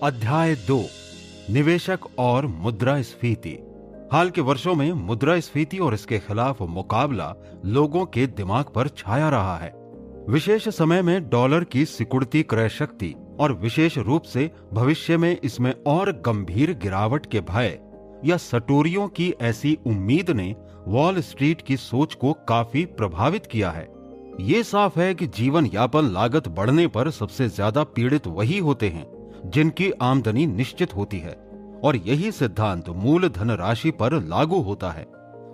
अध्याय 2 निवेशक और मुद्रास्फीति। हाल के वर्षों में मुद्रास्फीति और इसके खिलाफ मुकाबला लोगों के दिमाग पर छाया रहा है। विशेष समय में डॉलर की सिकुड़ती क्रय शक्ति और विशेष रूप से भविष्य में इसमें और गंभीर गिरावट के भय या सटोरियों की ऐसी उम्मीद ने वॉल स्ट्रीट की सोच को काफी प्रभावित किया है। ये साफ है कि जीवन यापन लागत बढ़ने पर सबसे ज्यादा पीड़ित वही होते हैं जिनकी आमदनी निश्चित होती है, और यही सिद्धांत मूल धन राशि पर लागू होता है।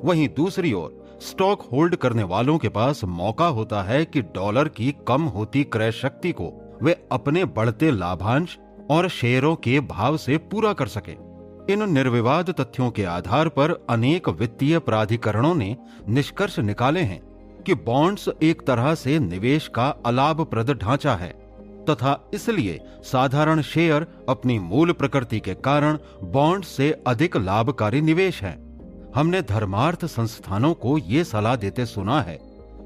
वहीं दूसरी ओर स्टॉक होल्ड करने वालों के पास मौका होता है कि डॉलर की कम होती क्रय शक्ति को वे अपने बढ़ते लाभांश और शेयरों के भाव से पूरा कर सके। इन निर्विवाद तथ्यों के आधार पर अनेक वित्तीय प्राधिकरणों ने निष्कर्ष निकाले हैं कि बॉन्ड्स एक तरह से निवेश का अलाभप्रद ढांचा है तथा इसलिए साधारण शेयर अपनी मूल प्रकृति के कारण बॉन्ड से अधिक लाभकारी निवेश है। हमने धर्मार्थ संस्थानों को ये सलाह देते सुना है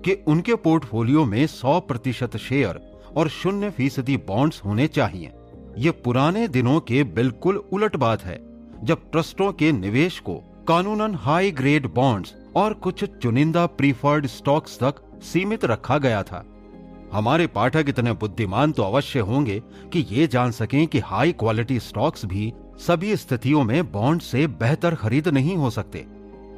कि उनके पोर्टफोलियो में 100% शेयर और 0% बॉन्ड्स होने चाहिए। ये पुराने दिनों के बिल्कुल उलट बात है, जब ट्रस्टों के निवेश को कानूनन हाई ग्रेड बॉन्ड्स और कुछ चुनिंदा प्रीफर्ड स्टॉक्स तक सीमित रखा गया था। हमारे पाठक इतने बुद्धिमान तो अवश्य होंगे कि ये जान सकें कि हाई क्वालिटी स्टॉक्स भी सभी स्थितियों में बॉन्ड से बेहतर खरीद नहीं हो सकते।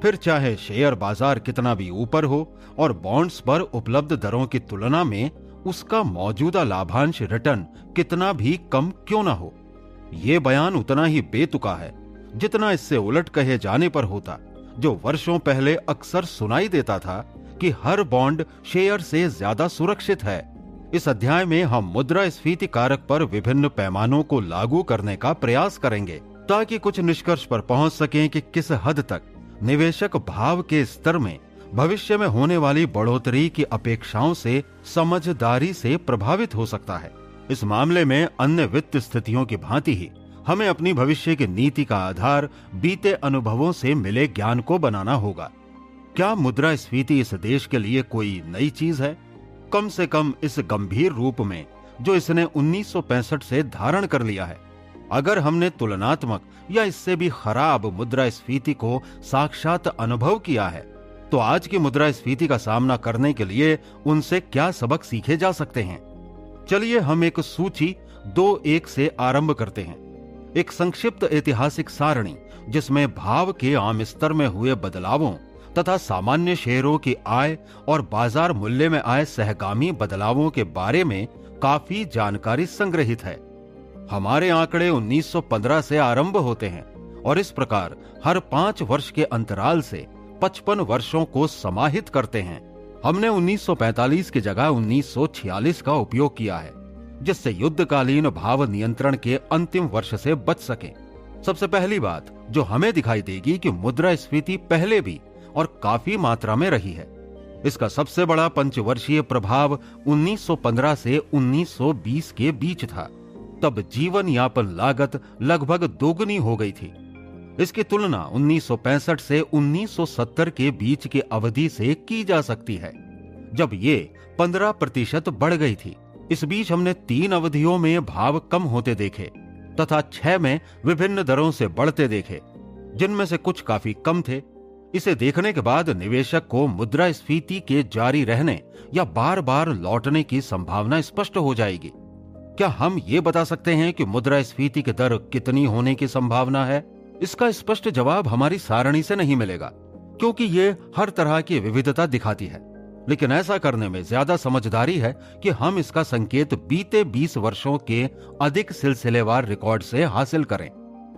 फिर चाहे शेयर बाजार कितना भी ऊपर हो और बॉन्ड्स पर उपलब्ध दरों की तुलना में उसका मौजूदा लाभांश रिटर्न कितना भी कम क्यों ना हो। ये बयान उतना ही बेतुका है जितना इससे उलट कहे जाने पर होता, जो वर्षों पहले अक्सर सुनाई देता था कि हर बॉन्ड शेयर से ज्यादा सुरक्षित है। इस अध्याय में हम मुद्रास्फीति कारक पर विभिन्न पैमानों को लागू करने का प्रयास करेंगे ताकि कुछ निष्कर्ष पर पहुंच सकें कि किस हद तक निवेशक भाव के स्तर में भविष्य में होने वाली बढ़ोतरी की अपेक्षाओं से समझदारी से प्रभावित हो सकता है। इस मामले में अन्य वित्त स्थितियों की भांति ही हमें अपनी भविष्य की नीति का आधार बीते अनुभवों से मिले ज्ञान को बनाना होगा। क्या मुद्रास्फीति इस देश के लिए कोई नई चीज है? कम से कम इस गंभीर रूप में जो इसने 1965 से धारण कर लिया है। अगर हमने तुलनात्मक या इससे भी खराब मुद्रास्फीति को साक्षात अनुभव किया है, तो आज की मुद्रास्फीति का सामना करने के लिए उनसे क्या सबक सीखे जा सकते हैं? चलिए हम एक सूची 2-1 से आरंभ करते हैं। एक संक्षिप्त ऐतिहासिक सारणी जिसमें भाव के आम स्तर में हुए बदलावों तथा सामान्य शेयरों की आय और बाजार मूल्य में आए सहगामी बदलावों के बारे में काफी जानकारी संग्रहित है। हमारे आंकड़े 1915 से आरंभ होते हैं और इस प्रकार हर 5 वर्ष के अंतराल से 55 वर्षों को समाहित करते हैं। हमने 1945 की जगह 1946 का उपयोग किया है, जिससे युद्धकालीन भाव नियंत्रण के अंतिम वर्ष से बच सके। सबसे पहली बात जो हमें दिखाई देगी कि मुद्रास्फीति पहले भी और काफी मात्रा में रही है। इसका सबसे बड़ा पंचवर्षीय प्रभाव 1915 से 1920 के बीच था। तब जीवन यापन लागत लगभग दोगुनी हो गई थी। इसकी तुलना 1965 से 1970 के बीच की अवधि से की जा सकती है, जब ये 15% बढ़ गई थी। इस बीच हमने 3 अवधियों में भाव कम होते देखे तथा 6 में विभिन्न दरों से बढ़ते देखे, जिनमें से कुछ काफी कम थे। इसे देखने के बाद निवेशक को मुद्रास्फीति के जारी रहने या बार बार लौटने की संभावना स्पष्ट हो जाएगी। क्या हम ये बता सकते हैं कि मुद्रास्फीति की दर कितनी होने की संभावना है? इसका स्पष्ट जवाब हमारी सारणी से नहीं मिलेगा, क्योंकि ये हर तरह की विविधता दिखाती है। लेकिन ऐसा करने में ज्यादा समझदारी है कि हम इसका संकेत बीते 20 वर्षों के अधिक सिलसिलेवार रिकॉर्ड से हासिल करें।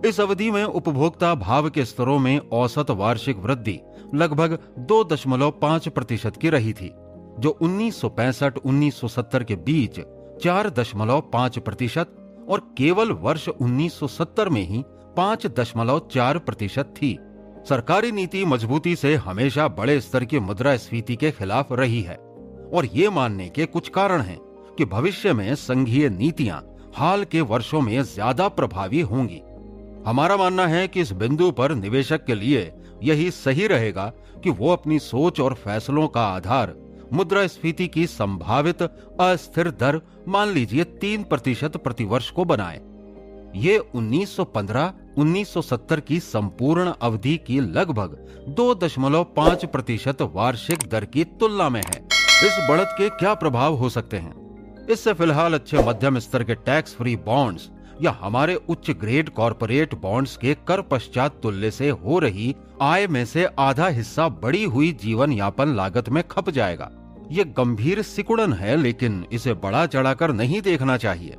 इस अवधि में उपभोक्ता भाव के स्तरों में औसत वार्षिक वृद्धि लगभग 2.5% की रही थी, जो 1965-1970 के बीच 4.5% और केवल वर्ष 1970 में ही 5.4% थी। सरकारी नीति मजबूती से हमेशा बड़े स्तर की मुद्रास्फीति के खिलाफ रही है, और ये मानने के कुछ कारण हैं कि भविष्य में संघीय नीतियां हाल के वर्षों में ज्यादा प्रभावी होंगी। हमारा मानना है कि इस बिंदु पर निवेशक के लिए यही सही रहेगा कि वो अपनी सोच और फैसलों का आधार मुद्रास्फीति की संभावित अस्थिर दर मान लीजिए 3% प्रतिवर्ष को बनाए। ये 1915-1970 की संपूर्ण अवधि की लगभग 2.5% वार्षिक दर की तुलना में है। इस बढ़त के क्या प्रभाव हो सकते हैं? इससे फिलहाल अच्छे मध्यम स्तर के टैक्स फ्री बॉन्ड्स या हमारे उच्च ग्रेड कॉरपोरेट बॉन्ड्स के कर पश्चात तुल्य से हो रही आय में से आधा हिस्सा बढ़ी हुई जीवन यापन लागत में खप जाएगा। ये गंभीर सिकुड़न है, लेकिन इसे बढ़ा चढ़ाकर नहीं देखना चाहिए।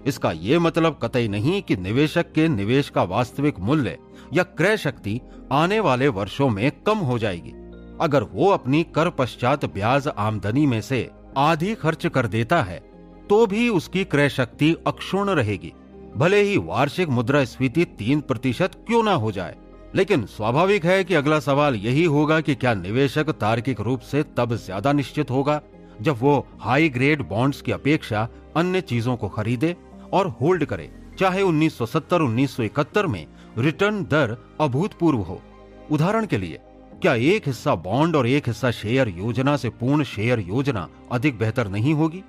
इसका ये मतलब कतई नहीं कि निवेशक के निवेश का वास्तविक मूल्य या क्रय शक्ति आने वाले वर्षों में कम हो जाएगी। अगर वो अपनी कर पश्चात ब्याज आमदनी में से आधी खर्च कर देता है तो भी उसकी क्रय शक्ति अक्षुण्ण रहेगी, भले ही वार्षिक मुद्रास्फीति 3% क्यों ना हो जाए। लेकिन स्वाभाविक है कि अगला सवाल यही होगा कि क्या निवेशक तार्किक रूप से तब ज्यादा निश्चित होगा जब वो हाई ग्रेड बॉन्ड्स की अपेक्षा अन्य चीजों को खरीदे और होल्ड करे, चाहे 1970-1971 में रिटर्न दर अभूतपूर्व हो। उदाहरण के लिए, क्या एक हिस्सा बॉन्ड और एक हिस्सा शेयर योजना से पूर्ण शेयर योजना अधिक बेहतर नहीं होगी?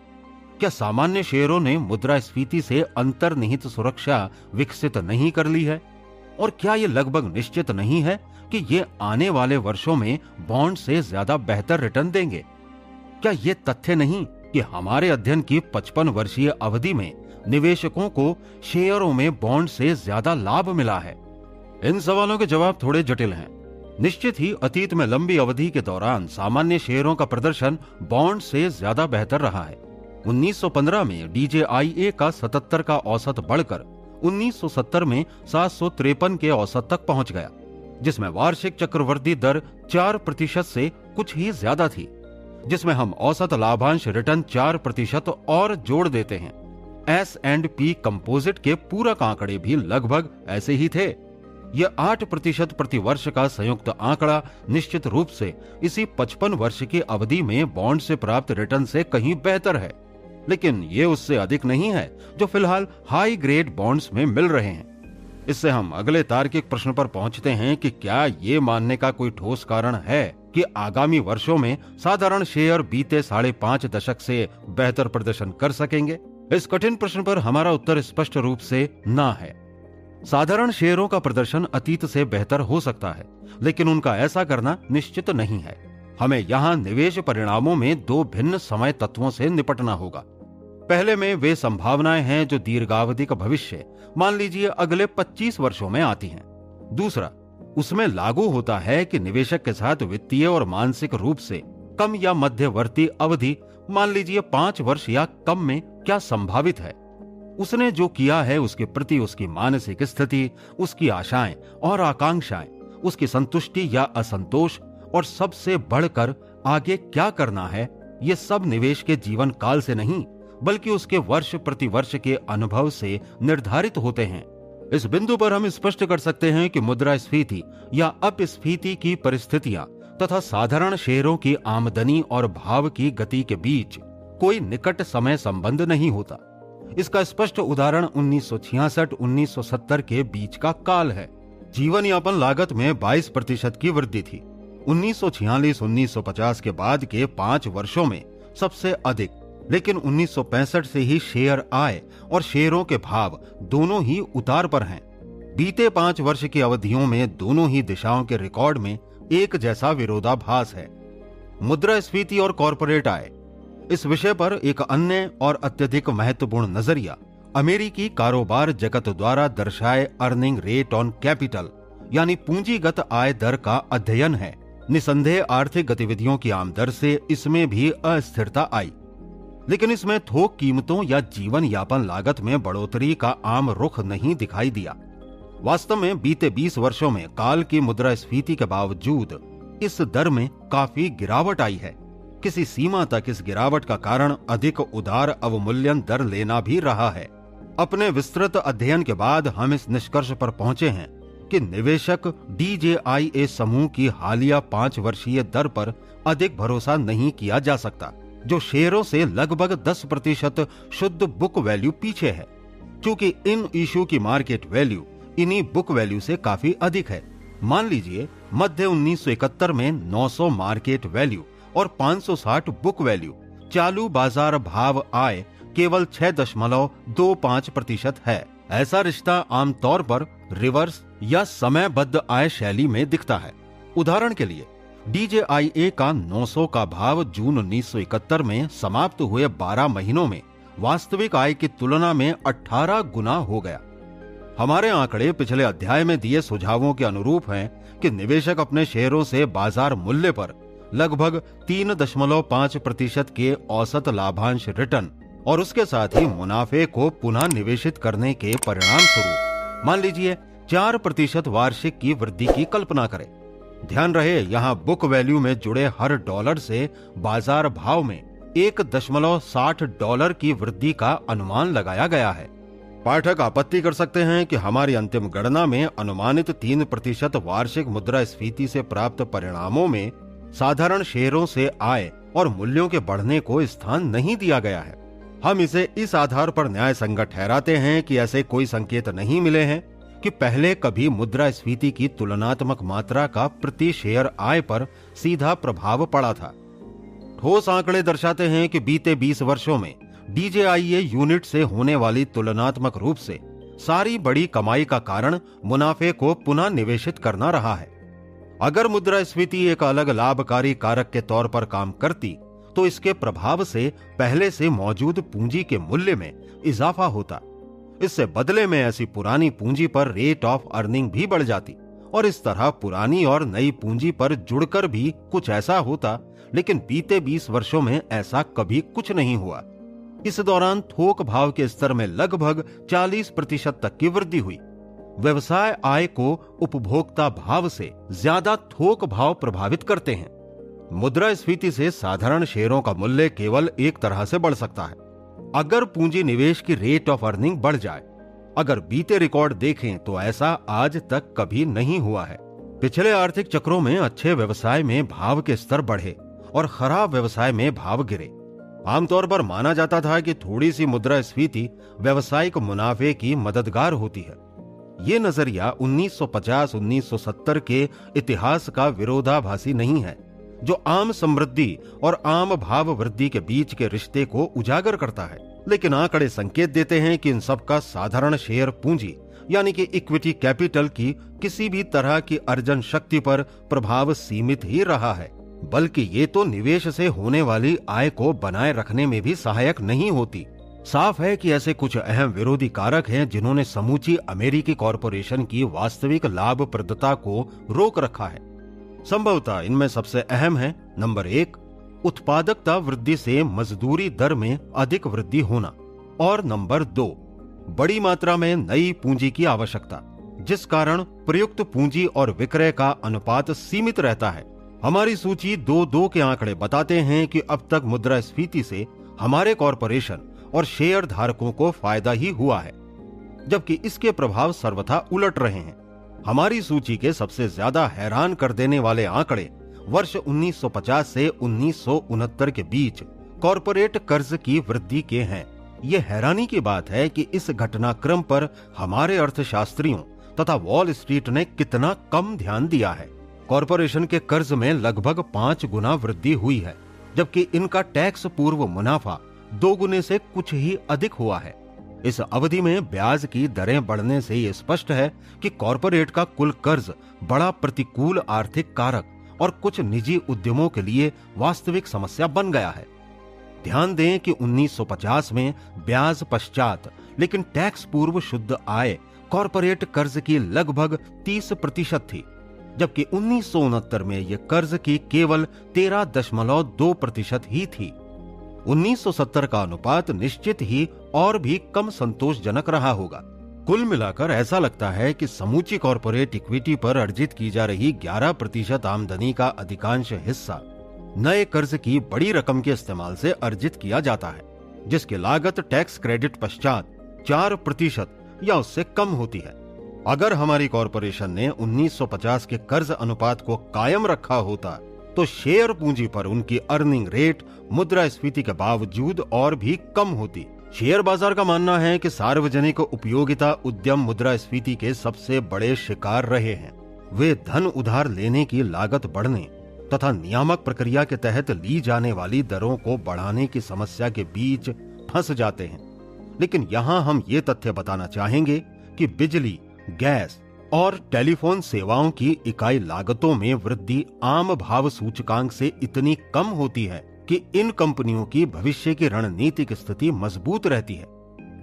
क्या सामान्य शेयरों ने मुद्रास्फीति से अंतर्निहित सुरक्षा विकसित नहीं कर ली है? और क्या ये लगभग निश्चित नहीं है कि ये आने वाले वर्षों में बॉन्ड से ज्यादा बेहतर रिटर्न देंगे? क्या ये तथ्य नहीं कि हमारे अध्ययन की 55 वर्षीय अवधि में निवेशकों को शेयरों में बॉन्ड से ज्यादा लाभ मिला है? इन सवालों के जवाब थोड़े जटिल हैं। निश्चित ही अतीत में लंबी अवधि के दौरान सामान्य शेयरों का प्रदर्शन बॉन्ड से ज्यादा बेहतर रहा है। 1915 में DJIA का 77 का औसत बढ़कर 1970 में 753 के औसत तक पहुंच गया, जिसमें वार्षिक चक्रवृद्धि दर 4% से कुछ ही ज्यादा थी, जिसमें हम औसत लाभांश रिटर्न 4% और जोड़ देते हैं। S&P कंपोजिट के पूरक आंकड़े भी लगभग ऐसे ही थे। यह 8% प्रति वर्ष का संयुक्त आंकड़ा निश्चित रूप से इसी 55 वर्ष की अवधि में बॉन्ड से प्राप्त रिटर्न से कहीं बेहतर है, लेकिन ये उससे अधिक नहीं है जो फिलहाल हाई ग्रेड बॉन्ड्स में मिल रहे हैं। इससे हम अगले तार्किक प्रश्न पर पहुंचते हैं कि क्या ये मानने का कोई ठोस कारण है कि आगामी वर्षों में साधारण शेयर बीते 5.5 दशक से बेहतर प्रदर्शन कर सकेंगे? इस कठिन प्रश्न पर हमारा उत्तर स्पष्ट रूप से ना है। साधारण शेयरों का प्रदर्शन अतीत से बेहतर हो सकता है, लेकिन उनका ऐसा करना निश्चित नहीं है। हमें यहाँ निवेश परिणामों में दो भिन्न समय तत्वों से निपटना होगा। पहले में वे संभावनाएं हैं जो दीर्घावधिक भविष्य, मान लीजिए अगले 25 वर्षों में आती हैं। दूसरा, उसमें लागू होता है कि निवेशक के साथ वित्तीय और मानसिक रूप से कम या मध्यवर्ती अवधि, मान लीजिए 5 वर्ष या कम में क्या संभावित है। उसने जो किया है उसके प्रति उसकी मानसिक स्थिति, उसकी आशाएं और आकांक्षाएं, उसकी संतुष्टि या असंतोष, और सबसे बढ़कर आगे क्या करना है, ये सब निवेश के जीवन काल से नहीं बल्कि उसके वर्ष प्रति वर्ष के अनुभव से निर्धारित होते हैं। इस बिंदु पर हम स्पष्ट कर सकते हैं कि मुद्रास्फीति या अपस्फीति की परिस्थितियां तथा साधारण शेयरों की आमदनी और भाव की गति के बीच कोई निकट समय संबंध नहीं होता। इसका स्पष्ट उदाहरण 1966-1970 के बीच का काल है। जीवन यापन लागत में 22% की वृद्धि थी। 1946-1950 के बाद के 5 वर्षों में सबसे अधिक, लेकिन 1965 से ही शेयर आय और शेयरों के भाव दोनों ही उतार पर हैं। बीते 5 वर्ष की अवधियों में दोनों ही दिशाओं के रिकॉर्ड में एक जैसा विरोधाभास है। मुद्रास्फीति और कॉर्पोरेट आय, इस विषय पर एक अन्य और अत्यधिक महत्वपूर्ण नजरिया अमेरिकी कारोबार जगत द्वारा दर्शाए अर्निंग रेट ऑन कैपिटल यानी पूंजीगत आय दर का अध्ययन है। निसंदेह आर्थिक गतिविधियों की आमदर से इसमें भी अस्थिरता आई, लेकिन इसमें थोक कीमतों या जीवन यापन लागत में बढ़ोतरी का आम रुख नहीं दिखाई दिया। वास्तव में बीते 20 वर्षों में काल की मुद्रास्फीति के बावजूद इस दर में काफी गिरावट आई है। किसी सीमा तक इस गिरावट का कारण अधिक उदार अवमूल्यन दर लेना भी रहा है। अपने विस्तृत अध्ययन के बाद हम इस निष्कर्ष पर पहुंचे हैं कि निवेशक DJIA समूह की हालिया 5 वर्षीय दर पर अधिक भरोसा नहीं किया जा सकता, जो शेयरों से लगभग 10% शुद्ध बुक वैल्यू पीछे है। क्योंकि इन इशू की मार्केट वैल्यू इन्हीं बुक वैल्यू से काफी अधिक है। मान लीजिए मध्य 1971 में 900 मार्केट वैल्यू और 560 बुक वैल्यू, चालू बाजार भाव आय केवल 6.25% है। ऐसा रिश्ता आमतौर पर रिवर्स या समयबद्ध आय शैली में दिखता है। उदाहरण के लिए DJIA का 900 का भाव जून 1971 में समाप्त हुए 12 महीनों में वास्तविक आय की तुलना में 18 गुना हो गया। हमारे आंकड़े पिछले अध्याय में दिए सुझावों के अनुरूप हैं कि निवेशक अपने शेयरों से बाजार मूल्य पर लगभग 3.5% के औसत लाभांश रिटर्न और उसके साथ ही मुनाफे को पुनः निवेशित करने के परिणाम स्वरूप मान लीजिए 4% वार्षिक की वृद्धि की कल्पना करें। ध्यान रहे, यहाँ बुक वैल्यू में जुड़े हर डॉलर से बाजार भाव में $1.60 की वृद्धि का अनुमान लगाया गया है। पाठक आपत्ति कर सकते हैं कि हमारी अंतिम गणना में अनुमानित 3% वार्षिक मुद्रास्फीति से प्राप्त परिणामों में साधारण शेयरों से आय और मूल्यों के बढ़ने को स्थान नहीं दिया गया है। हम इसे इस आधार पर न्याय संगत ठहराते हैं कि ऐसे कोई संकेत नहीं मिले हैं कि पहले कभी मुद्रास्फीति की तुलनात्मक मात्रा का प्रति शेयर आय पर सीधा प्रभाव पड़ा था। ठोस आंकड़े दर्शाते हैं कि बीते 20 वर्षों में DJIA यूनिट से होने वाली तुलनात्मक रूप से सारी बड़ी कमाई का कारण मुनाफे को पुनः निवेशित करना रहा है। अगर मुद्रास्फीति एक अलग लाभकारी कारक के तौर पर काम करती तो इसके प्रभाव से पहले से मौजूद पूंजी के मूल्य में इजाफा होता। इससे बदले में ऐसी पुरानी पूंजी पर रेट ऑफ अर्निंग भी बढ़ जाती और इस तरह पुरानी और नई पूंजी पर जुड़कर भी कुछ ऐसा होता। लेकिन बीते 20 वर्षों में ऐसा कभी कुछ नहीं हुआ। इस दौरान थोक भाव के स्तर में लगभग 40% तक की वृद्धि हुई। व्यवसाय आय को उपभोक्ता भाव से ज्यादा थोक भाव प्रभावित करते हैं। मुद्रास्फीति से साधारण शेयरों का मूल्य केवल एक तरह से बढ़ सकता है, अगर पूंजी निवेश की रेट ऑफ अर्निंग बढ़ जाए। अगर बीते रिकॉर्ड देखें तो ऐसा आज तक कभी नहीं हुआ है। पिछले आर्थिक चक्रों में अच्छे व्यवसाय में भाव के स्तर बढ़े और खराब व्यवसाय में भाव गिरे। आमतौर पर माना जाता था कि थोड़ी सी मुद्रास्फीति व्यावसायिक मुनाफे की मददगार होती है। ये नजरिया 1950-1970 के इतिहास का विरोधाभासी नहीं है, जो आम समृद्धि और आम भाव वृद्धि के बीच के रिश्ते को उजागर करता है। लेकिन आंकड़े संकेत देते हैं कि इन सब का साधारण शेयर पूंजी यानी कि इक्विटी कैपिटल की किसी भी तरह की अर्जन शक्ति पर प्रभाव सीमित ही रहा है, बल्कि ये तो निवेश से होने वाली आय को बनाए रखने में भी सहायक नहीं होती। साफ है कि ऐसे कुछ अहम विरोधी कारक हैं जिन्होंने समूची अमेरिकी कॉरपोरेशन की वास्तविक लाभप्रदता को रोक रखा है। संभवतः इनमें सबसे अहम है, नंबर 1, उत्पादकता वृद्धि से मजदूरी दर में अधिक वृद्धि होना, और नंबर 2, बड़ी मात्रा में नई पूंजी की आवश्यकता, जिस कारण प्रयुक्त पूंजी और विक्रय का अनुपात सीमित रहता है। हमारी सूची 2-2 के आंकड़े बताते हैं कि अब तक मुद्रास्फीति से हमारे कॉरपोरेशन और शेयर धारकों को फायदा ही हुआ है, जबकि इसके प्रभाव सर्वथा उलट रहे हैं। हमारी सूची के सबसे ज्यादा हैरान कर देने वाले आंकड़े वर्ष 1950 से 1969 के बीच कॉरपोरेट कर्ज की वृद्धि के हैं। ये हैरानी की बात है कि इस घटनाक्रम पर हमारे अर्थशास्त्रियों तथा वॉल स्ट्रीट ने कितना कम ध्यान दिया है। कॉरपोरेशन के कर्ज में लगभग 5 गुना वृद्धि हुई है, जबकि इनका टैक्स पूर्व मुनाफा 2 गुने से कुछ ही अधिक हुआ है। इस अवधि में ब्याज की दरें बढ़ने से ये स्पष्ट है कि कॉरपोरेट का कुल कर्ज बड़ा प्रतिकूल आर्थिक कारक और कुछ निजी उद्यमों के लिए वास्तविक समस्या बन गया है। ध्यान दें कि 1950 में ब्याज पश्चात लेकिन टैक्स पूर्व शुद्ध आय कॉरपोरेट कर्ज की लगभग 30% थी, जबकि 1969 में यह कर्ज की केवल 13.2% ही थी। 1970 का अनुपात निश्चित ही और भी कम संतोषजनक रहा होगा। कुल मिलाकर ऐसा लगता है कि समूची कॉरपोरेट इक्विटी पर अर्जित की जा रही 11% आमदनी का अधिकांश हिस्सा नए कर्ज की बड़ी रकम के इस्तेमाल से अर्जित किया जाता है, जिसकी लागत टैक्स क्रेडिट पश्चात 4% या उससे कम होती है। अगर हमारी कॉरपोरेशन ने 1950 के कर्ज अनुपात को कायम रखा होता तो शेयर पूंजी पर उनकी अर्निंग रेट मुद्रास्फीति के बावजूद और भी कम होती। शेयर बाजार का मानना है कि सार्वजनिक उपयोगिता उद्यम मुद्रास्फीति के सबसे बड़े शिकार रहे हैं। वे धन उधार लेने की लागत बढ़ने तथा नियामक प्रक्रिया के तहत ली जाने वाली दरों को बढ़ाने की समस्या के बीच फंस जाते हैं। लेकिन यहां हम ये तथ्य बताना चाहेंगे कि बिजली, गैस और टेलीफोन सेवाओं की इकाई लागतों में वृद्धि आम भाव सूचकांक से इतनी कम होती है कि इन कंपनियों की भविष्य की रणनीतिक स्थिति मजबूत रहती है।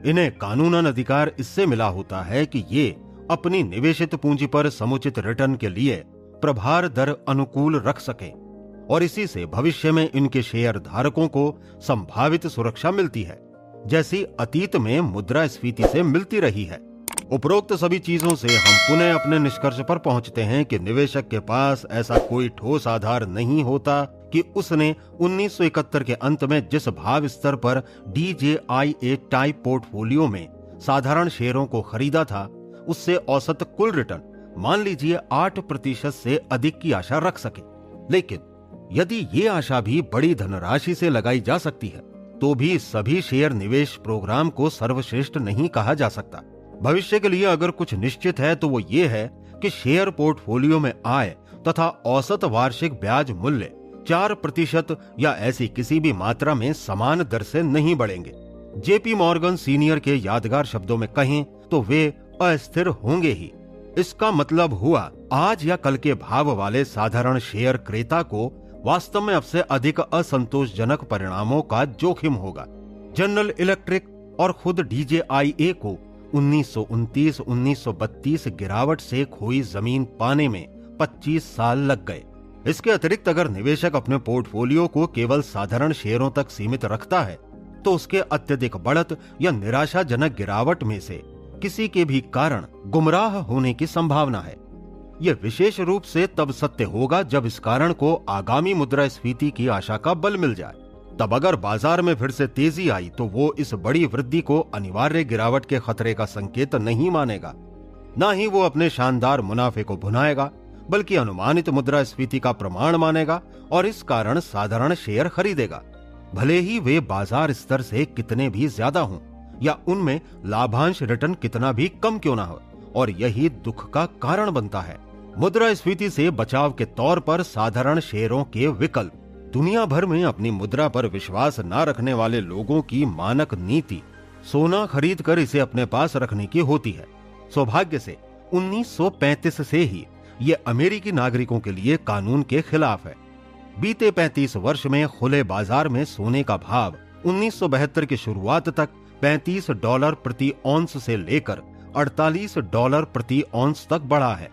इन्हें कानूनन अधिकार इससे मिला होता है कि ये अपनी निवेशित पूंजी पर समुचित रिटर्न के लिए प्रभार दर अनुकूल रख सकें और इसी से भविष्य में इनके शेयर धारकों को संभावित सुरक्षा मिलती है, जैसी अतीत में मुद्रास्फीति से मिलती रही है। उपरोक्त सभी चीजों से हम पुनः अपने निष्कर्ष पर पहुंचते हैं कि निवेशक के पास ऐसा कोई ठोस आधार नहीं होता कि उसने 1971 के अंत में जिस भाव स्तर पर DJIA टाइप पोर्टफोलियो में साधारण शेयरों को खरीदा था, उससे औसत कुल रिटर्न मान लीजिए 8% से अधिक की आशा रख सके। लेकिन यदि ये आशा भी बड़ी धनराशि से लगाई जा सकती है, तो भी सभी शेयर निवेश प्रोग्राम को सर्वश्रेष्ठ नहीं कहा जा सकता। भविष्य के लिए अगर कुछ निश्चित है तो वो ये है कि शेयर पोर्टफोलियो में आय तथा औसत वार्षिक ब्याज मूल्य 4% या ऐसी किसी भी मात्रा में समान दर से नहीं बढ़ेंगे। JP मॉर्गन सीनियर के यादगार शब्दों में कहें तो वे अस्थिर होंगे ही। इसका मतलब हुआ आज या कल के भाव वाले साधारण शेयर क्रेता को वास्तव में अब से अधिक असंतोषजनक परिणामों का जोखिम होगा। जनरल इलेक्ट्रिक और खुद DJIA को 1929-1932 गिरावट से खोई जमीन पाने में 25 साल लग गए। इसके अतिरिक्त अगर निवेशक अपने पोर्टफोलियो को केवल साधारण शेयरों तक सीमित रखता है तो उसके अत्यधिक बढ़त या निराशाजनक गिरावट में से किसी के भी कारण गुमराह होने की संभावना है। यह विशेष रूप से तब सत्य होगा जब इस कारण को आगामी मुद्रास्फीति की आशा का बल मिल जाए। तब अगर बाजार में फिर से तेजी आई तो वो इस बड़ी वृद्धि को अनिवार्य गिरावट के खतरे का संकेत नहीं मानेगा, न ही वो अपने शानदार मुनाफे को भुनाएगा, बल्कि अनुमानित मुद्रास्फीति का प्रमाण मानेगा और इस कारण साधारण शेयर खरीदेगा, भले ही वे बाजार स्तर से कितने भी ज्यादा हों या उनमें लाभांश रिटर्न कितना भी कम क्यों ना हो। और यही दुख का कारण बनता है। मुद्रास्फीति से बचाव के तौर पर साधारण शेयरों के विकल्प दुनिया भर में अपनी मुद्रा पर विश्वास न रखने वाले लोगों की मानक नीति सोना खरीद कर इसे अपने पास रखने की होती है। सौभाग्य से 1935 से ही ये अमेरिकी नागरिकों के लिए कानून के खिलाफ है। बीते 35 वर्ष में खुले बाजार में सोने का भाव 1972 की शुरुआत तक $35 प्रति औंस से लेकर $48 प्रति औंस तक बढ़ा है,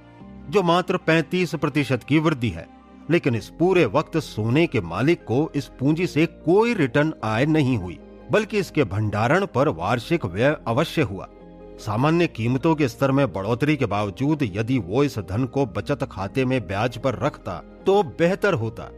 जो मात्र 35% की वृद्धि है। लेकिन इस पूरे वक्त सोने के मालिक को इस पूंजी से कोई रिटर्न आय नहीं हुई, बल्कि इसके भंडारण पर वार्षिक व्यय अवश्य हुआ। सामान्य कीमतों के स्तर में बढ़ोतरी के बावजूद यदि वो इस धन को बचत खाते में ब्याज पर रखता तो बेहतर होता।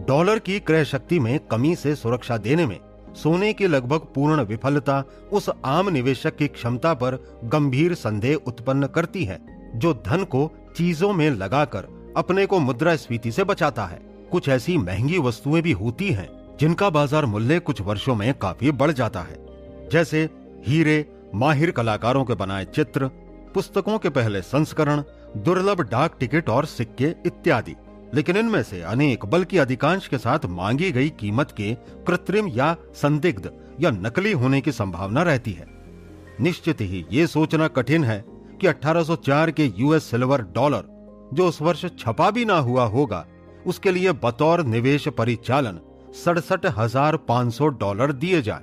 डॉलर की क्रय शक्ति में कमी से सुरक्षा देने में सोने की लगभग पूर्ण विफलता उस आम निवेशक की क्षमता पर गंभीर संदेह उत्पन्न करती है जो धन को चीजों में लगाकर अपने को मुद्रास्फीति से बचाता है। कुछ ऐसी महंगी वस्तुएं भी होती हैं जिनका बाजार मूल्य कुछ वर्षों में काफी बढ़ जाता है, जैसे हीरे, माहिर कलाकारों के बनाए चित्र, पुस्तकों के पहले संस्करण, दुर्लभ डाक टिकट और सिक्के इत्यादि। लेकिन इनमें से अनेक बल्कि अधिकांश के साथ मांगी गई कीमत के कृत्रिम या संदिग्ध या नकली होने की संभावना रहती है। निश्चित ही ये सोचना कठिन है कि 1804 के US सिल्वर डॉलर, जो उस वर्ष छपा भी ना हुआ होगा, उसके लिए बतौर निवेश परिचालन $67,500 दिए जाए।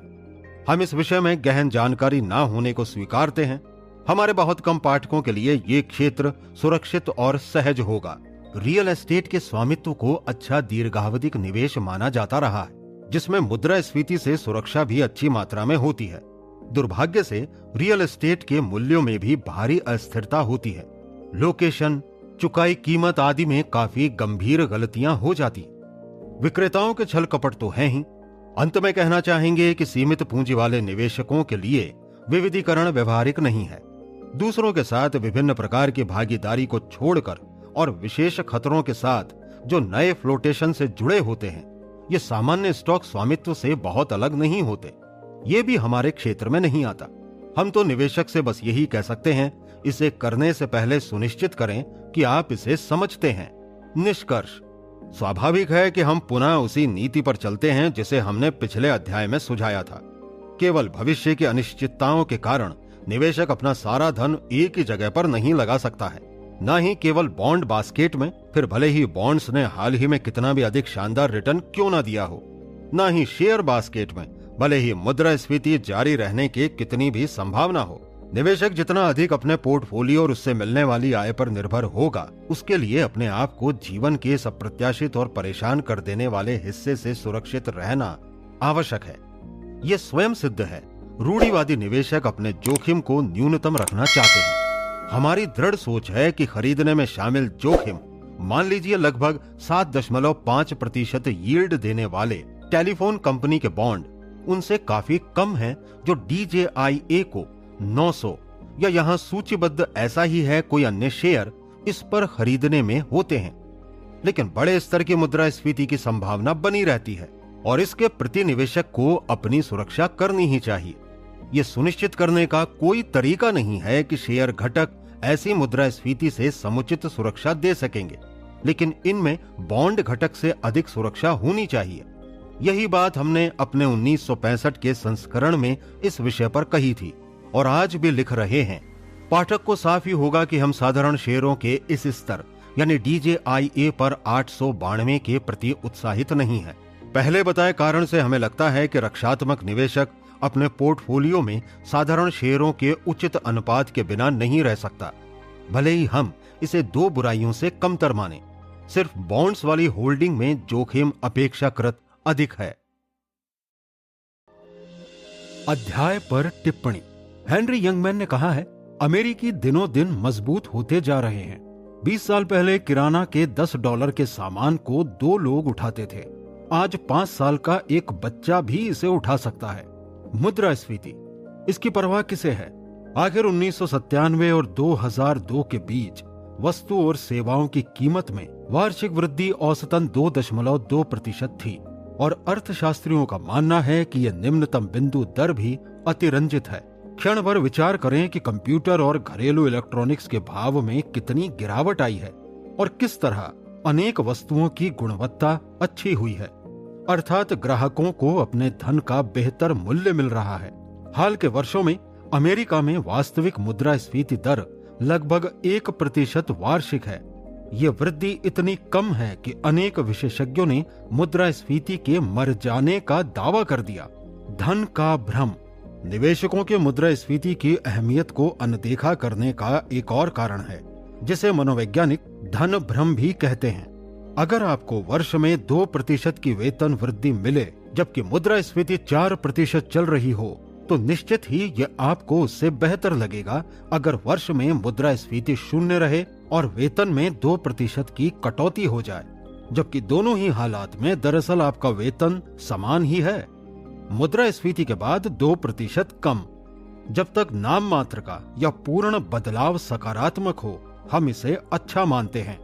हम इस विषय में गहन जानकारी ना होने को स्वीकारते हैं। हमारे बहुत कम पाठकों के लिए ये क्षेत्र सुरक्षित और सहज होगा। रियल एस्टेट के स्वामित्व को अच्छा दीर्घावधिक निवेश माना जाता रहा है, जिसमें मुद्रास्फीति से सुरक्षा भी अच्छी मात्रा में होती है। दुर्भाग्य से रियल एस्टेट के मूल्यों में भी भारी अस्थिरता होती है। लोकेशन, चुकाई कीमत आदि में काफी गंभीर गलतियां हो जाती। विक्रेताओं के छल कपट तो हैं ही। अंत में कहना चाहेंगे कि सीमित पूंजी वाले निवेशकों के लिए विविधीकरण व्यवहारिक नहीं है। दूसरों के साथ विभिन्न प्रकार की भागीदारी को छोड़कर और विशेष खतरों के साथ जो नए फ्लोटेशन से जुड़े होते हैं, ये सामान्य स्टॉक स्वामित्व से बहुत अलग नहीं होते। ये भी हमारे क्षेत्र में नहीं आता। हम तो निवेशक से बस यही कह सकते हैं, इसे करने से पहले सुनिश्चित करें कि आप इसे समझते हैं। निष्कर्ष: स्वाभाविक है कि हम पुनः उसी नीति पर चलते हैं जिसे हमने पिछले अध्याय में सुझाया था। केवल भविष्य की अनिश्चितताओं के कारण निवेशक अपना सारा धन एक ही जगह पर नहीं लगा सकता है, न ही केवल बॉन्ड बास्केट में, फिर भले ही बॉन्ड्स ने हाल ही में कितना भी अधिक शानदार रिटर्न क्यों ना दिया हो, न ही शेयर बास्केट में, भले ही मुद्रास्फीति जारी रहने की कितनी भी संभावना हो। निवेशक जितना अधिक अपने पोर्टफोलियो और उससे मिलने वाली आय पर निर्भर होगा, उसके लिए अपने आप को जीवन के इस अप्रत्याशित और परेशान कर देने वाले हिस्से से सुरक्षित रहना आवश्यक है। यह स्वयं सिद्ध है। रूढ़िवादी निवेशक अपने जोखिम को न्यूनतम रखना चाहते हैं। हमारी दृढ़ सोच है कि खरीदने में शामिल जोखिम, मान लीजिए लगभग 7.5% यील्ड देने वाले टेलीफोन कंपनी के बॉन्ड, उनसे काफी कम है जो DJIA को 900 या यहां सूचीबद्ध ऐसा ही है कोई अन्य शेयर इस पर खरीदने में होते हैं। लेकिन बड़े स्तर की मुद्रास्फीति की संभावना बनी रहती है और इसके प्रति निवेशक को अपनी सुरक्षा करनी ही चाहिए। यह सुनिश्चित करने का कोई तरीका नहीं है कि शेयर घटक ऐसी मुद्रास्फीति से समुचित सुरक्षा दे सकेंगे, लेकिन इनमें बॉन्ड घटक से अधिक सुरक्षा होनी चाहिए। यही बात हमने अपने 1965 के संस्करण में इस विषय पर कही थी और आज भी लिख रहे हैं। पाठक को साफ ही होगा कि हम साधारण शेयरों के इस स्तर यानी DJIA पर 892 के प्रति उत्साहित नहीं है। पहले बताए कारण से हमें लगता है कि रक्षात्मक निवेशक अपने पोर्टफोलियो में साधारण शेयरों के उचित अनुपात के बिना नहीं रह सकता, भले ही हम इसे दो बुराइयों से कमतर माने। सिर्फ बॉन्ड्स वाली होल्डिंग में जोखिम अपेक्षाकृत अधिक है। अध्याय पर टिप्पणी। हेनरी यंगमैन ने कहा है, अमेरिकी दिनों दिन मजबूत होते जा रहे हैं। 20 साल पहले किराना के $10 के सामान को 2 लोग उठाते थे। आज 5 साल का एक बच्चा भी इसे उठा सकता है। मुद्रास्फीति, इसकी परवाह किसे है? आखिर 1997 और 2002 के बीच वस्तु और सेवाओं की कीमत में वार्षिक वृद्धि औसतन 2.2% थी और अर्थशास्त्रियों का मानना है कि यह निम्नतम बिंदु दर भी अतिरंजित है। क्षण भर विचार करें कि कंप्यूटर और घरेलू इलेक्ट्रॉनिक्स के भाव में कितनी गिरावट आई है और किस तरह अनेक वस्तुओं की गुणवत्ता अच्छी हुई है, अर्थात ग्राहकों को अपने धन का बेहतर मूल्य मिल रहा है। हाल के वर्षों में अमेरिका में वास्तविक मुद्रास्फीति दर लगभग 1% वार्षिक है। यह वृद्धि इतनी कम है कि अनेक विशेषज्ञों ने मुद्रास्फीति के मर जाने का दावा कर दिया। धन का भ्रम निवेशकों के मुद्रास्फीति की अहमियत को अनदेखा करने का एक और कारण है, जिसे मनोवैज्ञानिक धन भ्रम भी कहते हैं। अगर आपको वर्ष में 2% की वेतन वृद्धि मिले जबकि मुद्रास्फीति 4% चल रही हो, तो निश्चित ही यह आपको उससे बेहतर लगेगा अगर वर्ष में मुद्रास्फीति 0 रहे और वेतन में 2% की कटौती हो जाए, जबकि दोनों ही हालात में दरअसल आपका वेतन समान ही है। मुद्रास्फीति के बाद 2% कम। जब तक नाम मात्र का या पूर्ण बदलाव सकारात्मक हो, हम इसे अच्छा मानते हैं,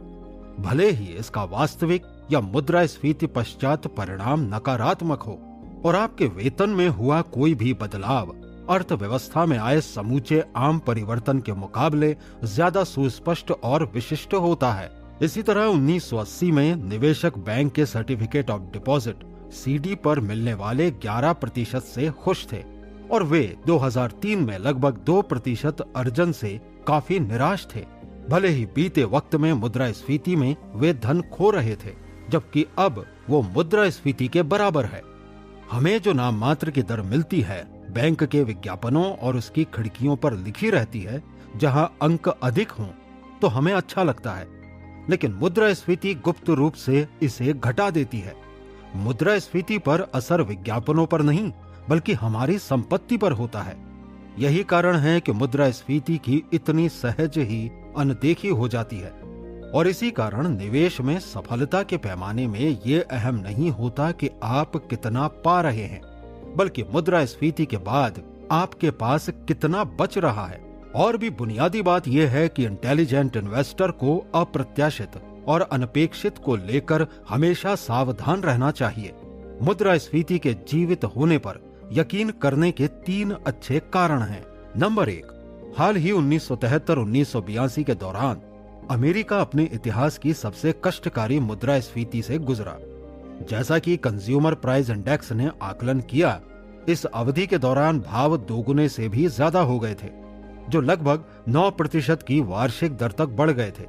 भले ही इसका वास्तविक या मुद्रास्फीति पश्चात परिणाम नकारात्मक हो और आपके वेतन में हुआ कोई भी बदलाव अर्थव्यवस्था में आए समूचे आम परिवर्तन के मुकाबले ज्यादा सुस्पष्ट और विशिष्ट होता है। इसी तरह 1980 में निवेशक बैंक के सर्टिफिकेट ऑफ डिपॉजिट CD पर मिलने वाले 11% से खुश थे और वे 2003 में लगभग 2% अर्जन से काफी निराश थे। भले ही बीते वक्त में मुद्रास्फीति में वे धन खो रहे थे, जबकि अब वो मुद्रास्फीति के बराबर है। हमें जो नाम मात्र की दर मिलती है बैंक के विज्ञापनों और उसकी खिड़कियों पर लिखी रहती है, जहां अंक अधिक हों तो हमें अच्छा लगता है, लेकिन मुद्रास्फीति गुप्त रूप से इसे घटा देती है। मुद्रास्फीति पर असर विज्ञापनों पर नहीं बल्कि हमारी संपत्ति पर होता है। यही कारण है कि मुद्रास्फीति की इतनी सहज ही अनदेखी हो जाती है और इसी कारण निवेश में सफलता के पैमाने में ये अहम नहीं होता कि आप कितना पा रहे हैं, बल्कि मुद्रास्फीति के बाद आपके पास कितना बच रहा है। और भी बुनियादी बात यह है कि इंटेलिजेंट इन्वेस्टर को अप्रत्याशित और अनपेक्षित को लेकर हमेशा सावधान रहना चाहिए। मुद्रास्फीति के जीवित होने पर यकीन करने के 3 अच्छे कारण हैं। नंबर 1, हाल ही 1973-1982 के दौरान अमेरिका अपने इतिहास की सबसे कष्टकारी मुद्रास्फीति से गुजरा। जैसा कि कंज्यूमर प्राइस इंडेक्स ने आकलन किया, इस अवधि के दौरान भाव दोगुने से भी ज्यादा हो गए थे, जो लगभग 9% की वार्षिक दर तक बढ़ गए थे।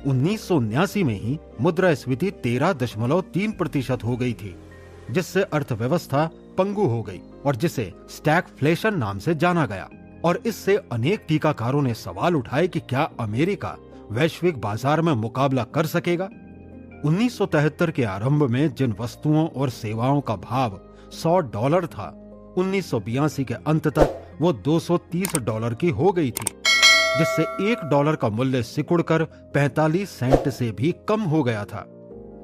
1979 में ही मुद्रास्फीति 13.3% हो गई थी, जिससे अर्थव्यवस्था पंगु हो गई और जिसे स्टैगफ्लेशन नाम से जाना गया। और इससे अनेक टीकाकारों ने सवाल उठाए कि क्या अमेरिका वैश्विक बाजार में मुकाबला कर सकेगा। 1973 के आरंभ में जिन वस्तुओं और सेवाओं का भाव $100 था, 1982 के अंत तक वो $230 की हो गई थी, जिससे $1 का मूल्य सिकुड़कर 45 सेंट से भी कम हो गया था।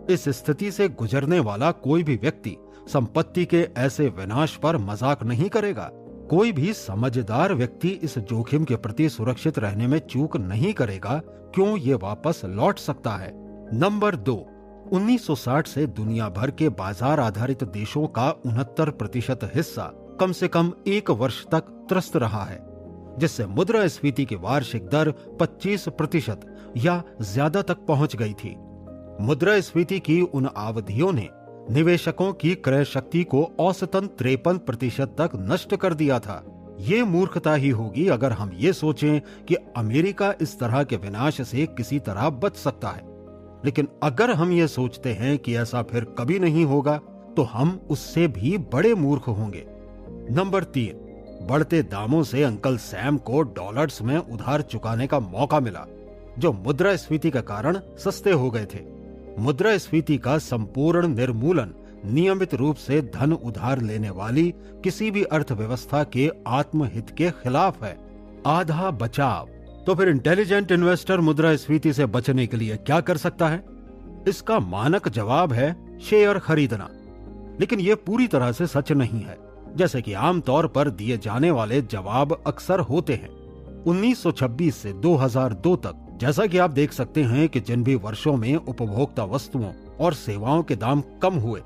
इस स्थिति से गुजरने वाला कोई भी व्यक्ति संपत्ति के ऐसे विनाश पर मजाक नहीं करेगा। कोई भी समझदार व्यक्ति इस जोखिम के प्रति सुरक्षित रहने में चूक नहीं करेगा, क्यों ये वापस लौट सकता है। नंबर 2, 1960 से दुनिया भर के बाजार आधारित देशों का 69% हिस्सा कम से कम 1 वर्ष तक त्रस्त रहा है, जिससे मुद्रास्फीति की वार्षिक दर 25% या ज्यादा तक पहुंच गई थी। मुद्रास्फीति की उन अवधियों ने निवेशकों की क्रय शक्ति को औसतन 53% तक नष्ट कर दिया था। ये मूर्खता ही होगी अगर हम ये सोचें कि अमेरिका इस तरह के विनाश से किसी तरह बच सकता है। लेकिन अगर हम ये सोचते हैं कि ऐसा फिर कभी नहीं होगा, तो हम उससे भी बड़े मूर्ख होंगे। नंबर 3, बढ़ते दामों से अंकल सैम को डॉलर्स में उधार चुकाने का मौका मिला, जो मुद्रास्फीति के कारण सस्ते हो गए थे। मुद्रास्फीति का संपूर्ण निर्मूलन नियमित रूप से धन उधार लेने वाली किसी भी अर्थव्यवस्था के आत्महित के खिलाफ है। आधा बचाव। तो फिर इंटेलिजेंट इन्वेस्टर मुद्रास्फीति से बचने के लिए क्या कर सकता है? इसका मानक जवाब है शेयर खरीदना। लेकिन यह पूरी तरह से सच नहीं है, जैसे कि आमतौर पर दिए जाने वाले जवाब अक्सर होते हैं। 1926 से 2002 तक, जैसा कि आप देख सकते हैं कि जिन भी वर्षों में उपभोक्ता वस्तुओं और सेवाओं के दाम कम हुए,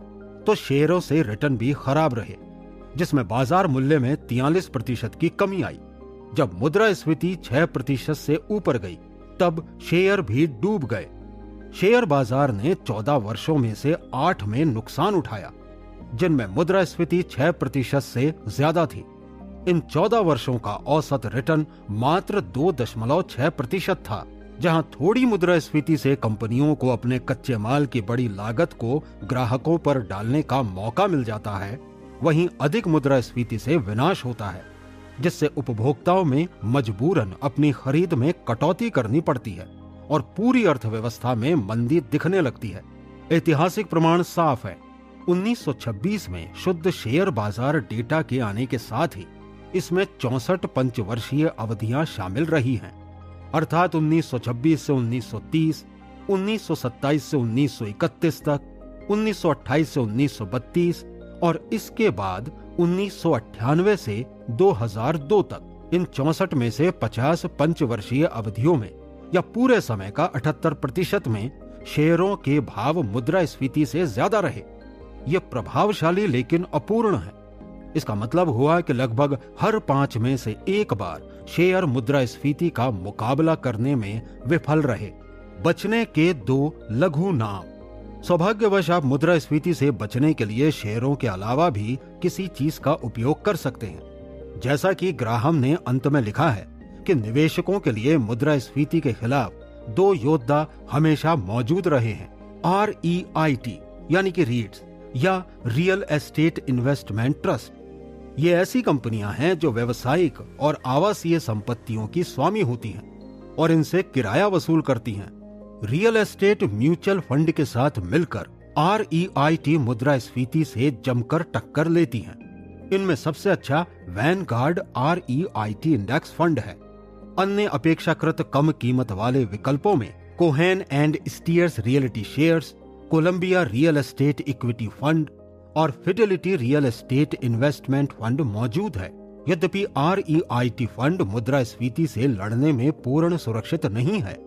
तो शेयरों से रिटर्न भी खराब रहे, जिसमें बाजार मूल्य में 43% की कमी आई। जब मुद्रास्फीति 6% से ऊपर गई, तब शेयर भी डूब गए। शेयर बाजार ने 14 वर्षों में से 8 में नुकसान उठाया, जिनमें मुद्रास्फीति 6% से ज्यादा थी। इन 14 वर्षों का औसत रिटर्न मात्र 2.6% था। जहां थोड़ी मुद्रास्फीति से कंपनियों को अपने कच्चे माल की बड़ी लागत को ग्राहकों पर डालने का मौका मिल जाता है, वहीं अधिक मुद्रास्फीति से विनाश होता है, जिससे उपभोक्ताओं में मजबूरन अपनी खरीद में कटौती करनी पड़ती है और पूरी अर्थव्यवस्था में मंदी दिखने लगती है। ऐतिहासिक प्रमाण साफ है। 1926 में शुद्ध शेयर बाजार डेटा के आने के साथ ही इसमें 64 पंचवर्षीय अवधियां शामिल रही हैं, अर्थात 1926 से 1930, 1927 से 1931 तक, 1928 से 1932 और इसके बाद 1998 से 2002 तक। इन 64 में से 50 पंचवर्षीय अवधियों में या पूरे समय का 78% में शेयरों के भाव मुद्रास्फीति से ज्यादा रहे। यह प्रभावशाली लेकिन अपूर्ण है। इसका मतलब हुआ कि लगभग हर 5 में से एक बार शेयर मुद्रास्फीति का मुकाबला करने में विफल रहे। बचने के 2 लघु नाम। सौभाग्यवश आप मुद्रास्फीति से बचने के लिए शेयरों के अलावा भी किसी चीज का उपयोग कर सकते हैं। जैसा कि ग्राहम ने अंत में लिखा है कि निवेशकों के लिए मुद्रास्फीति के खिलाफ 2 योद्धा हमेशा मौजूद रहे हैं। REIT यानी कि रीट्स या रियल एस्टेट इन्वेस्टमेंट ट्रस्ट। ये ऐसी कंपनियां हैं जो व्यावसायिक और आवासीय संपत्तियों की स्वामी होती हैं और इनसे किराया वसूल करती हैं। रियल एस्टेट म्यूचुअल फंड के साथ मिलकर REIT मुद्रास्फीति से जमकर टक्कर लेती हैं। इनमें सबसे अच्छा वैनगार्ड REIT इंडेक्स फंड है। अन्य अपेक्षाकृत कम कीमत वाले विकल्पों में Cohen and Steers realty shares, Columbia real estate equity fund और Fidelity real estate investment fund मौजूद है। यद्यपि REIT फंड मुद्रास्फीति से लड़ने में पूर्ण सुरक्षित नहीं है,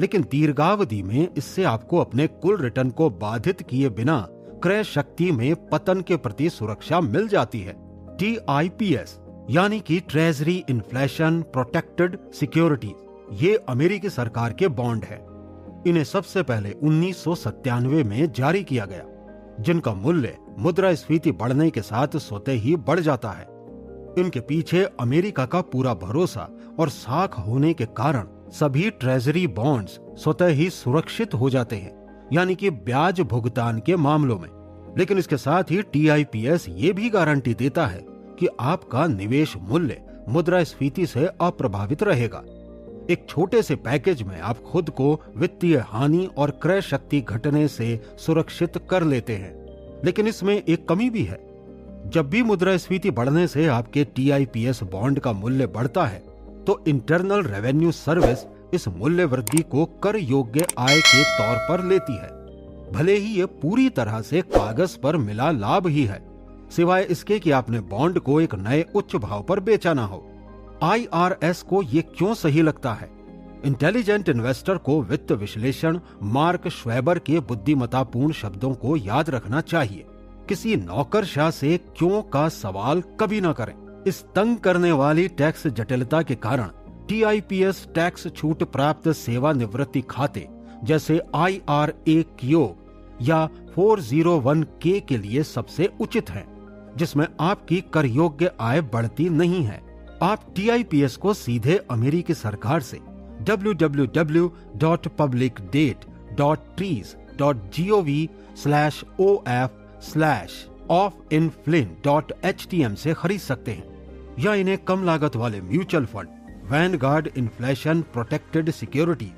लेकिन दीर्घावधि में इससे आपको अपने कुल रिटर्न को बाधित किए बिना क्रय शक्ति में पतन के प्रति सुरक्षा मिल जाती है। TIPS यानी कि ट्रेजरी इन्फ्लेशन प्रोटेक्टेड सिक्योरिटीज, ये अमेरिकी सरकार के बॉन्ड है। इन्हें सबसे पहले 1997 में जारी किया गया, जिनका मूल्य मुद्रास्फीति बढ़ने के साथ स्वतः ही बढ़ जाता है। इनके पीछे अमेरिका का पूरा भरोसा और साख होने के कारण सभी ट्रेजरी बॉन्ड्स स्वतः ही सुरक्षित हो जाते हैं, यानी कि ब्याज भुगतान के मामलों में। लेकिन इसके साथ ही टीआईपीएस ये भी गारंटी देता है कि आपका निवेश मूल्य मुद्रास्फीति से अप्रभावित रहेगा। एक छोटे से पैकेज में आप खुद को वित्तीय हानि और क्रय शक्ति घटने से सुरक्षित कर लेते हैं। लेकिन इसमें एक कमी भी है। जब भी मुद्रास्फीति बढ़ने से आपके टीआईपीएस बॉन्ड का मूल्य बढ़ता है तो इंटरनल रेवेन्यू सर्विस इस मूल्य वृद्धि को कर योग्य आय के तौर पर लेती है। भले ही ये पूरी तरह से कागज पर मिला लाभ ही है, सिवाय इसके कि आपने बॉन्ड को एक नए उच्च भाव पर बेचा ना हो। आईआरएस को ये क्यों सही लगता है? इंटेलिजेंट इन्वेस्टर को वित्त विश्लेषण मार्क श्वेबर के बुद्धिमत्तापूर्ण शब्दों को याद रखना चाहिए। किसी नौकरशाह से क्यों का सवाल कभी ना करें। इस तंग करने वाली टैक्स जटिलता के कारण टीआईपीएस टैक्स छूट प्राप्त सेवानिवृत्ति खाते जैसे IRA या 401k के लिए सबसे उचित हैं, जिसमें आपकी कर योग्य आय बढ़ती नहीं है। आप टीआईपीएस को सीधे अमेरिकी सरकार से www.publicdate.trees.gov/of-inflin.htm से खरीद सकते हैं, या इन्हें कम लागत वाले mutual fund Vanguard inflation protected security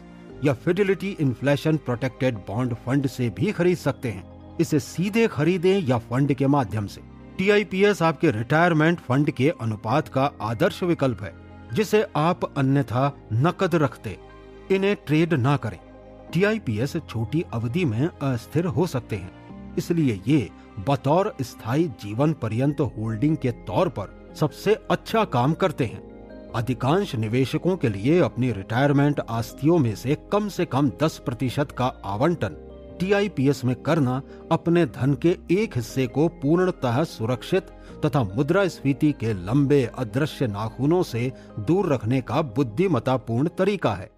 या Fidelity inflation protected bond fund से भी खरीद सकते हैं। इसे सीधे खरीदें या फंड के माध्यम से। टीआईपीएस आपके रिटायरमेंट फंड के अनुपात का आदर्श विकल्प है, जिसे आप अन्यथा नकद रखते। इन्हें ट्रेड ना करें। टीआईपीएस छोटी अवधि में अस्थिर हो सकते हैं, इसलिए ये बतौर स्थायी जीवन पर्यंत होल्डिंग के तौर पर सबसे अच्छा काम करते हैं। अधिकांश निवेशकों के लिए अपनी रिटायरमेंट आस्तियों में से कम 10% का आवंटन टीआईपीएस में करना अपने धन के एक हिस्से को पूर्णतः सुरक्षित तथा मुद्रास्फीति के लंबे अदृश्य नाखूनों से दूर रखने का बुद्धिमत्तापूर्ण तरीका है।